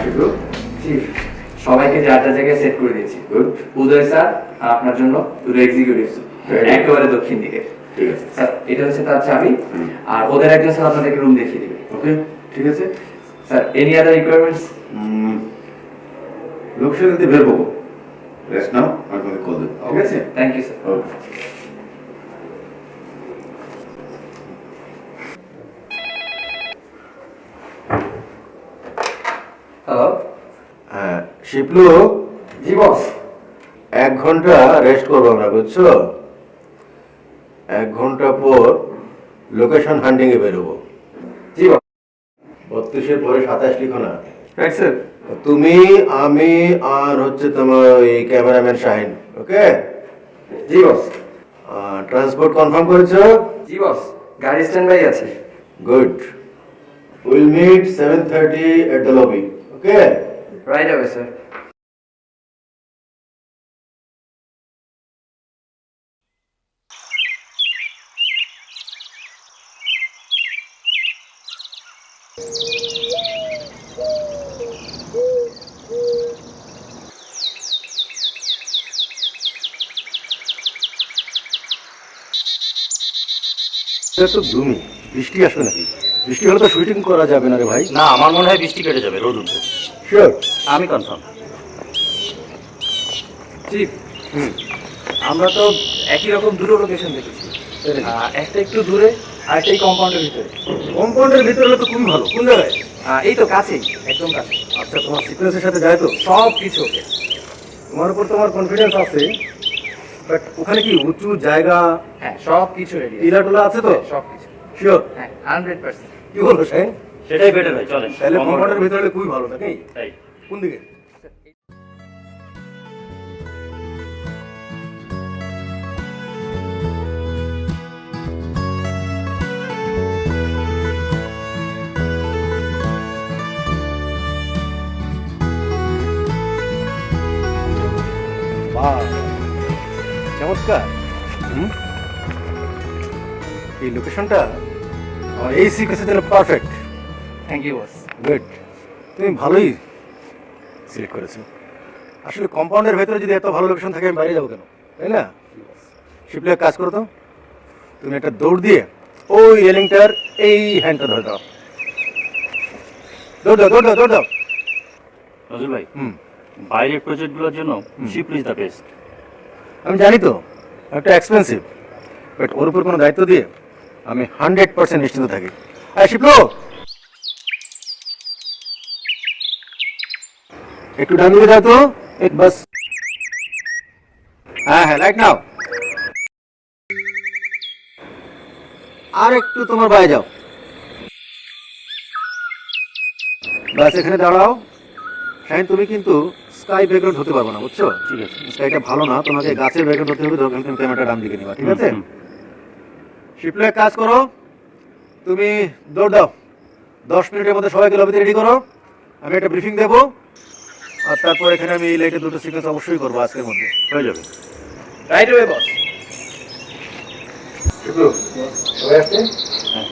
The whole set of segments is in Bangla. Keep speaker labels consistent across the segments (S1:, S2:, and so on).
S1: শুধু চিফ সবাইকে যার যার জায়গায় সেট করে দিয়েছি। গুড। উদয় স্যার আপনার জন্য দুটো এক্সিকিউটিভস একেবারে দক্ষিণ দিকে।
S2: ঠিক আছে
S1: স্যার, এটা হচ্ছে তার চাবি, আর ওদের একজন স্যার আপনাদেরকে রুম দেখিয়ে দিবে।
S2: ওকে ঠিক আছে
S1: sir, any other requirements?
S2: Location দিতে বের হবো, রেস্ট নাও, আমি তোমাকে কল দেবো। ঠিক আছে,
S1: thank you sir.
S2: Okay.
S1: Hello.
S3: হ্যাঁ শিপলু,
S1: জি বস।
S3: 1 ঘন্টা রেস্ট করবো আমরা, বুঝছো? 1 ঘন্টা পর লোকেশন হান্টিং এ বেরোবো।
S1: জি বস।
S3: 32-এর পরে 27 লিখো না।
S1: Right sir.
S3: তুমি, আমি আর হচ্ছে তোমার ওই ক্যামেরাম্যান শাহিন। ওকে?
S1: জি বস।
S3: ট্রান্সপোর্ট কনফার্ম করেছো?
S1: জি বস, গাড়ি স্ট্যান্ড বাই আছে।
S3: Good. Will meet 7:30 at the lobby. Okay?
S1: Right away sir.
S3: এটা তো জমি, বৃষ্টি আসবে নাকি? বৃষ্টি হলে তো শুটিং করা যাবে না রে ভাই।
S4: না, আমার মনে হয় বৃষ্টি কেটে যাবে, রোদ উঠবে।
S3: শিওর?
S4: আমি কনফার্ম।
S1: চিফ, আমরা তো একই রকম দুটো লোকেশন দেখেছি। একটা একটু দূরে, আর একটা এই কম্পাউন্ডের ভিতরে।
S3: কম্পাউন্ডের ভিতরে হলে তো খুবই ভালো। কোন জায়গায়?
S1: এই তো কাছেই, একদম কাছে।
S3: আচ্ছা, তোমার সিকোয়েন্সের সাথে যায় তো?
S1: সব কিছু ওকে।
S3: তোমার উপর তোমার কনফিডেন্স আছে, বাট ওখানে কি উঁচু জায়গা,
S1: হ্যাঁ, সব কিছু রেডি।
S3: টিলা টোলা আছে তো?
S1: সব কিছু।
S3: শিওর?
S1: হ্যাঁ, 100%।
S3: কি বলবো শাহিন?
S4: সেটাই বেটার হয়, চলেন।
S3: তাহলে কম্পাউন্ডের ভিতরে হলে খুবই ভালো, নাকি?
S4: তাই।
S3: কোন দিকে? বাহ, চমৎকার। এই লোকেশনটা আমার এই সিকোয়েন্সের জন্য perfect.
S1: Thank you boss.
S3: Good, তুমি ভালোই সিলেক্ট করেছো। আসলে কম্পাউন্ডের ভেতরে যদি এত ভালো লোকেশন থাকে, আমি বাইরে যাবো কেন, তাই না? শিপলে এক কাজ করো তো, তুমি একটা দৌড় দিয়ে ওই রেলিংটার এই হ্যান্ডটা ধরে দাও। দৌড় দাও, দৌড় দাও, দৌড় দাও।
S4: নজরুল ভাই,
S3: হুম,
S4: বাইরের প্রজেক্টগুলোর জন্য শিপলি ইজ দ্য বেস্ট।
S3: আমি জানি তো একটা এক্সপেন্সিভ, বাট ওর উপর কোনো দায়িত্ব দিয়ে আমি 100% নিশ্চিন্ত থাকি। আর শিপলো, একটু ডান দিকে যাও তো, এক বাস। হ্যাঁ হ্যাঁ, লাইট নাও। আর একটু তোমার বাইরে যাও, বাস এখানে দাঁড়াও। শাহিন, তুমি কিন্তু স্কাই ব্যাকগ্রাউন্ড হতে পারবো না, বুঝছো?
S4: ঠিক আছে।
S3: স্কাইটা ভালো না, তোমাকে গাছের ব্যাকগ্রাউন্ড হতে হবে, তখন তুমি ক্যামেরাটা ডান দিকে নিবা, ঠিক আছে? শিপলে এক কাজ করো, তুমি দৌড় দাও। 10 মিনিটের মধ্যে সবাইকে লবিতে রেডি করো, আমি একটা ব্রিফিং দেবো, আর তারপর এখানে আমি এই লাইটের দুটো সিকোয়েন্স অবশ্যই করবো আজকের মধ্যে।
S4: হয়ে যাবে।
S1: রাইট অ্যাওয়ে বস।
S3: শিপলু, সবাই আসছে? হ্যাঁ,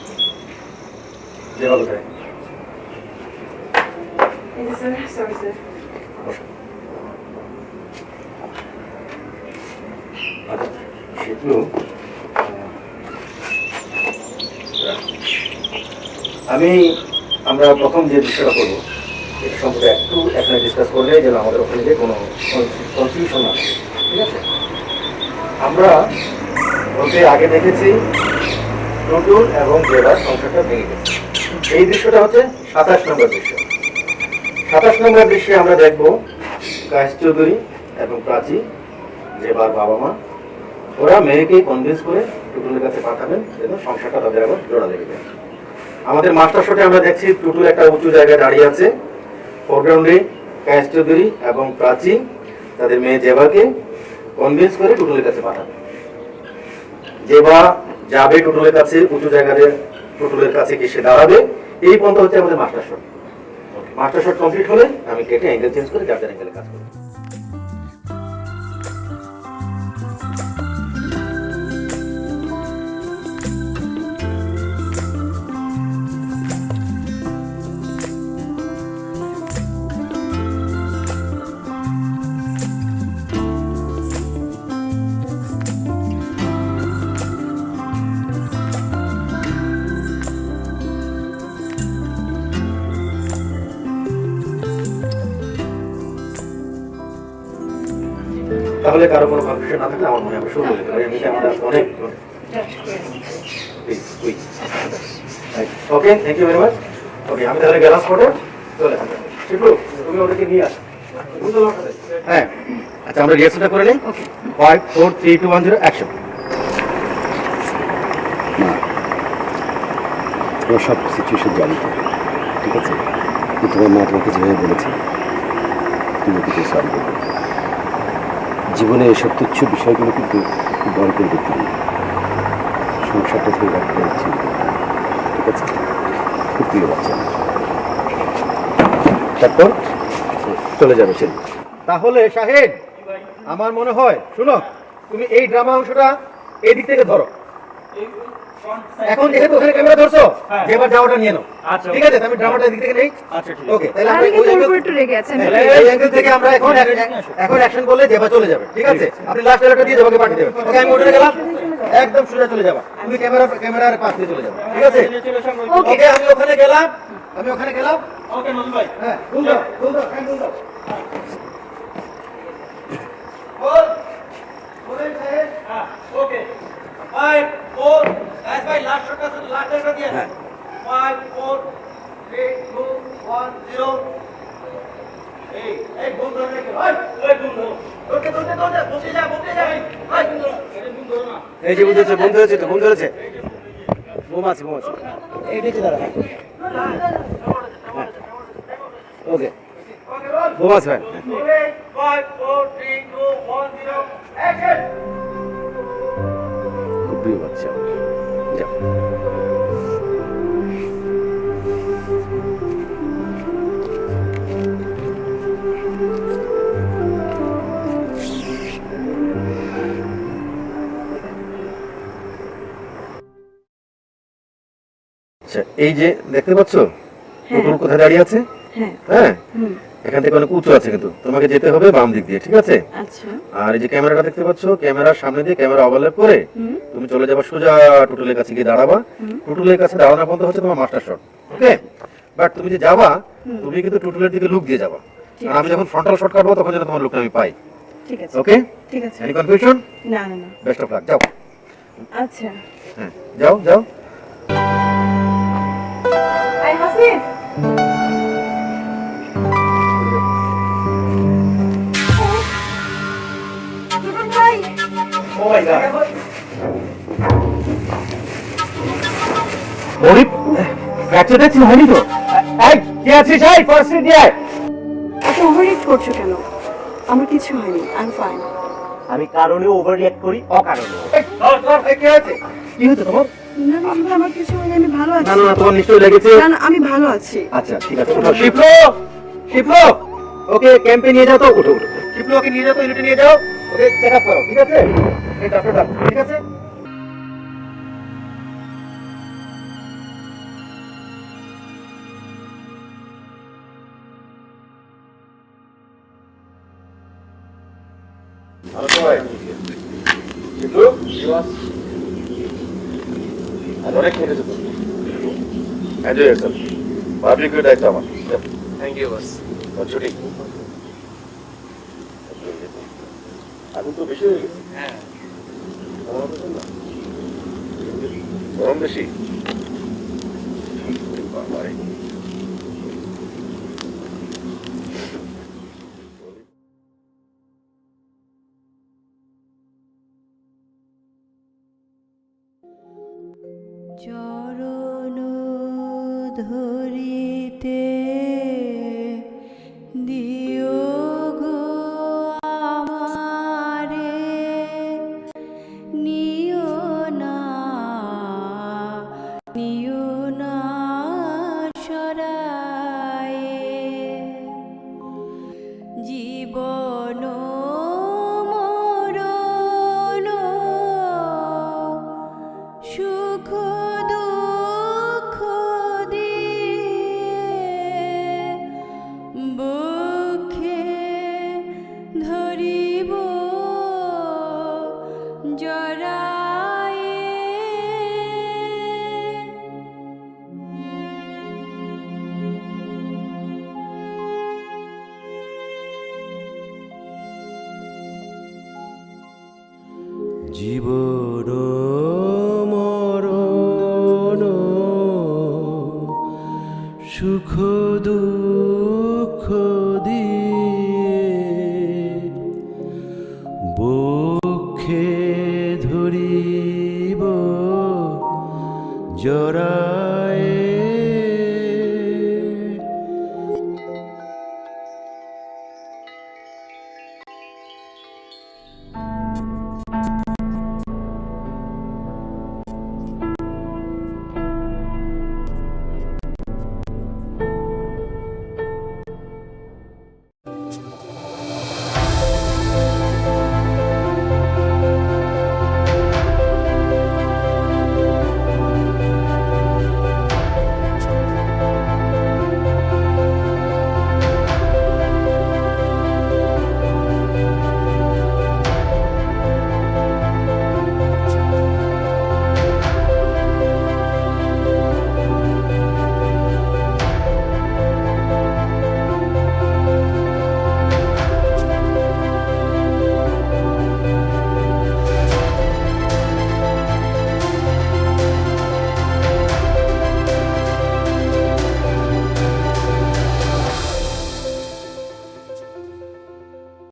S3: যে ভালো থাকে।
S5: Sorry, sir.
S3: শিপলু, আমরা প্রথম যে দৃশ্যটা করবো এটা সম্পর্কে একটু এখানে ডিসকাস করলে যেন আমাদের ওখানে যে কোনো কনফিউশন না থাকে, ঠিক আছে? আমরা ওকে আগে দেখেছি টুটুল এবং জেলার সংসারটা ভেঙে গেছে। এই দৃশ্যটা হচ্ছে 27 নম্বর দৃশ্য। 27 নম্বর দৃশ্যে আমরা দেখব কায়েস চৌধুরী এবং প্রাচী, জেবার বাবা মা, ওরা মেয়েকে কনভিন্স করে টুটুলের কাছে পাঠাবেন যেন সংসারটা তাদের আবার জোড়া লেগে যায়। আমাদের মাস্টার শটে আমরা দেখছি টুটুল একটা উঁচু জায়গায় দাঁড়িয়ে আছে, ফোরগ্রাউন্ডে কায়েস চৌধুরী এবং প্রাচী তাদের মেয়ে জেবাকে কনভিন্স করে টুটুলের কাছে পাঠাবে। জেবা যাবে টুটুলের কাছে, উঁচু জায়গায় টুটুলের কাছে গিয়ে সে দাঁড়াবে। এই পর্যন্ত হচ্ছে আমাদের master shot. Master shot complete হলে আমি কেটে অ্যাঙ্গেল চেঞ্জ করে যার যার অ্যাঙ্গেলে কাজ করব। তাহলে কারো কোনো কনফিউশন না থাকলে আমার মনে হয় শুরু করে দিতে পারি। এমনিতে আমাদের আজকে অনেক ওকে, থ্যাংক ইউ ভেরি মাচ। ওকে, আমি তাহলে গেলাম স্পটে, চলে আসবো। শিবু, তুমি ওদেরকে নিয়ে আসো। হ্যাঁ, আচ্ছা আমরা রিহার্সালটা করে নিই। 5 4 3 2 1 0 অ্যাকশন।
S6: তোমার সব সিচুয়েশন জানি তো, ঠিক আছে? কিন্তু তোমার মা তোমাকে যেভাবে বলেছে তুমি কিন্তু সরি করবে। জীবনে এসব তুচ্ছ বিষয়গুলো কিন্তু খুব বড় করে দেখতে নেই, সংসারটা ধরে রাখতে হচ্ছে, ঠিক আছে? খুব প্রিয় বাচ্চা।
S3: তারপর চলে যাবে সে। তাহলে শাহেদ, আমার মনে হয় শোনো, তুমি এই ড্রামা অংশটা এই দিক থেকে ধরো। এখন যেহেতু ওখানে ক্যামেরা ধরছো, এবার যাওয়াটা নিয়ে নাও।
S4: আচ্ছা,
S3: ঠিক আছে? আমি ড্রামাটা এদিক থেকে নেই।
S4: আচ্ছা ঠিক
S3: ওকে, তাহলে আমরা
S5: আমি
S3: ওই
S5: কিন্তু ওর
S3: angle-
S5: উপর একটু রেগে আছি। আমি
S3: তাহলে এই অ্যাঙ্গেল থেকে আমরা এখন অ্যাকশন করলে জেবা চলে যাবে। ঠিক আছে? আপনি লাস্ট এলাটা দিয়ে জেবাকে পাঠিয়ে দেবেন। ওকে, আমি ওখানে গেলাম, একদম সোজা চলে যাবা। তুমি ক্যামেরার পাশ দিয়ে চলে যাবে। ঠিক আছে?
S5: ওকে।
S3: ওকে, আমি ওখানে গেলাম।
S4: ওকে নজরুল ভাই।
S3: হ্যাঁ, দুল দাও, হ্যাঁ, দুল দাও। বল, বলেন সাহেব।
S4: ওকে 5 4 গাইস ভাই লাস্ট শটটা দিয়ে 5 4
S3: 3 2 1 0
S4: এই বল ধরে রেখে ওই বল ধরো ওকে দৌড়তে বসে যা এই বল ধরো এটা বল ধরো না
S3: এই যে বুঝেছে, বন্ধ হয়েছে তো, বন্ধ হয়েছে। বোম আছে। এই দিকে দাঁড়া। ওকে, বোম আছে ভাই।
S4: 5 4 3 2 1 0 অ্যাকশন
S6: খুব প্রিয় বাচ্চা। যাও।
S3: আচ্ছা, এই যে দেখতে পাচ্ছ পুতুল কোথায় দাঁড়িয়ে আছে?
S5: হ্যাঁ।
S3: হ্যাঁ,
S5: হুম।
S3: এখান থেকে অনেক উঁচু আছে, কিন্তু তোমাকে যেতে হবে বাম দিক দিয়ে। ঠিক আছে?
S5: আচ্ছা।
S3: আর এই যে ক্যামেরাটা দেখতে পাচ্ছ, ক্যামেরার সামনে দিয়ে ক্যামেরা ওভারল্যাপ করে
S5: হুম।
S3: তুমি চলে যাবা সোজা টুটুলের কাছে গিয়ে দাঁড়াবা। টুটুলের কাছে দাঁড়ানো পর্যন্ত হচ্ছে তোমার মাস্টার শট। ওকে, বাট তুমি যে যাবা, তুমি কিন্তু টুটুলের দিকে লুক দিয়ে যাবা। আর আমি যখন ফ্রন্টাল শট কাটবো তখন যেন তোমার লুকটা আমি পাই।
S5: ঠিক আছে।
S3: ওকে,
S5: ঠিক আছে।
S3: Any confusion?
S5: না না না।
S3: Best of luck. যাও।
S5: আচ্ছা।
S3: হ্যাঁ, যাও।
S5: আই হাসিফ। টুটুল ভাই।
S3: ও মাই গড। মনিপ, ফ্র্যাকচার দেখছি হয়নি তো? এই কে আছিস? এই ফার্স্ট এড দিয়ে আয়।
S5: এত ওভাররিয়েক্ট করছো কেন? আমার কিছু হয়নি। I am fine.
S7: আমি কারণে ওভার রিঅ্যাক্ট করি অকারণে।
S3: এই, কে আছে? কি হয়েছে তোমার?
S5: না না না, আমার কিছু হয়নি। আমি ভালো আছি।
S3: না, তোমার নিশ্চয়ই লেগেছে।
S5: না না, আমি ভালো আছি।
S3: আচ্ছা ঠিক আছে, উঠো। শিপলো, ওকে ক্যাম্পে নিয়ে যাও তো। উঠো। শিপলো, ওকে নিয়ে যাও তো, ইউনিটে নিয়ে যাও। ওকে চেক আপ করো। ঠিক আছে? এই ডাক্তার, ঠিক আছে? ভালো তো ভাই। শিপলো, অনেক খেটেছো তুমি। Enjoy yourself. পাবলিকের দায়িত্ব আমার।
S1: Thank you boss.
S3: ছুটি। আগুন তো বেশি হয়ে গেছে।
S1: হ্যাঁ।
S3: গরম বেশি। বাবারে।
S8: চরণ ধরিতে দিও গো আমারে, নিও না সরায়ে, জীবন মরণ সুখ দুঃখ দিয়ে
S9: জীবন